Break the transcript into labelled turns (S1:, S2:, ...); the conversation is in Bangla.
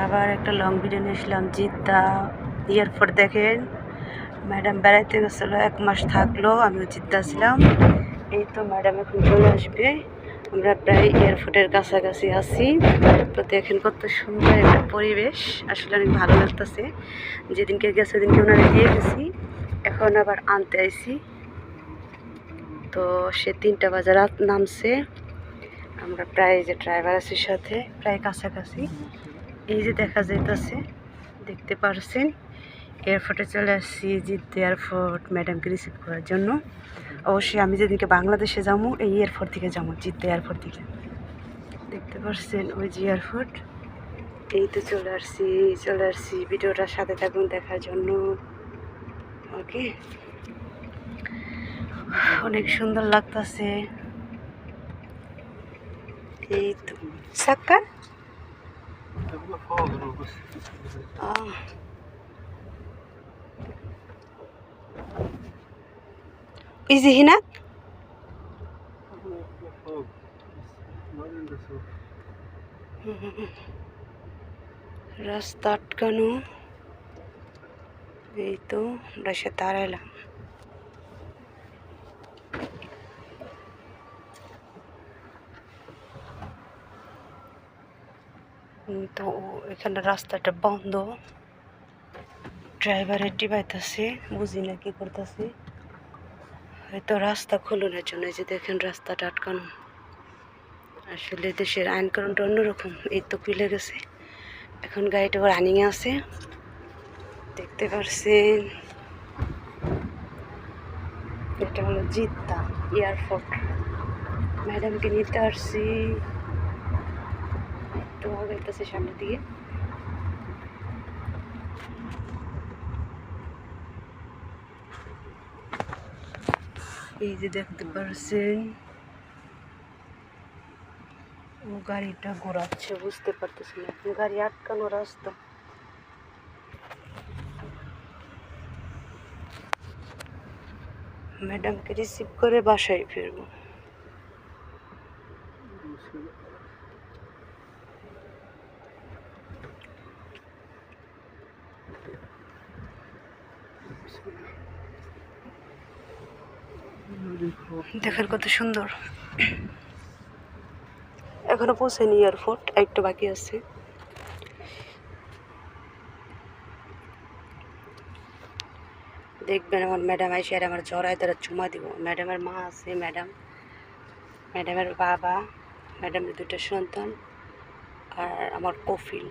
S1: আবার একটা লং ভিডিও নিয়ে আসলাম জিদ্দা এয়ারপোর্ট। দেখেন ম্যাডাম বেড়াইতে গেছিলো, 1 মাস থাকলো, আমিও জিদ্দা ছিলাম। এই তো ম্যাডাম এখন চলে আসবে, আমরা প্রায় এয়ারপোর্টের কাছাকাছি আছি। তো দেখেন কত সুন্দর একটা পরিবেশ, আসলে অনেক ভালো লাগতেছে। যেদিনকে গেছে সেদিনকে ওনারা দিয়ে গেছি, এখন আবার আনতে আইছি। তো সে 3টা বাজে রাত নামছে, আমরা প্রায় যে ড্রাইভার আছে সাথে প্রায় কাছাকাছি। এই যে দেখা যাইতেছে, দেখতে পারছেন এয়ারপোর্টে চলে আসছি, জিদ্দা এয়ারপোর্ট, ম্যাডামকে রিসিভ করার জন্য। অবশ্যই আমি যেদিনকে বাংলাদেশে যাবো এই এয়ারপোর্ট থেকে যাবো, জিদ্দা এয়ারপোর্ট থেকে। দেখতে পাচ্ছেন ওই যে এয়ারপোর্ট। এই তো চলে আসছি। ভিডিওটার সাথে থাকুন দেখার জন্য। ওকে, অনেক সুন্দর লাগতেছে। এই তো সাক্কা ইজি হিনাক রাস্তা আটকানো। এই তো আমরা সে দাঁড়াইলাম। তো এখানে রাস্তাটা বন্ধ, ড্রাইভারের ডিবাইতেছে, বুঝি না কি করতেছে, হয়তো রাস্তা খোলানোর জন্য। যে দেখেন রাস্তাটা আটকানো, আসলে দেশের আইন কানুনটা অন্যরকম। এই তো খুলে গেছে, এখন গাড়িটা রানিংয়ে আছে, দেখতে পারছেন। এটা হলো জিদ্দা এয়ারপোর্ট, ম্যাডামকে নিতে আসছি। একটু আগাইতেছে সামনের দিকে। এই যে দেখতে পারছেন ও গাড়িটা ঘোরাচ্ছে, বুঝতে পারতেছি না, গাড়ি আটকানো রাস্তা। ম্যাডামকে রিসিভ করে বাসায় ফিরবো। দেখেন কত সুন্দর, এখনো পৌঁছেনি এয়ারপোর্ট, একটু বাকি আছে। দেখবেন আমার ম্যাডাম আইসে আর আমার জড়ায় তারা চুমা দিব। ম্যাডামের মা আছে, ম্যাডামের বাবা, ম্যাডামের 2টা সন্তান, আর আমার কফিল।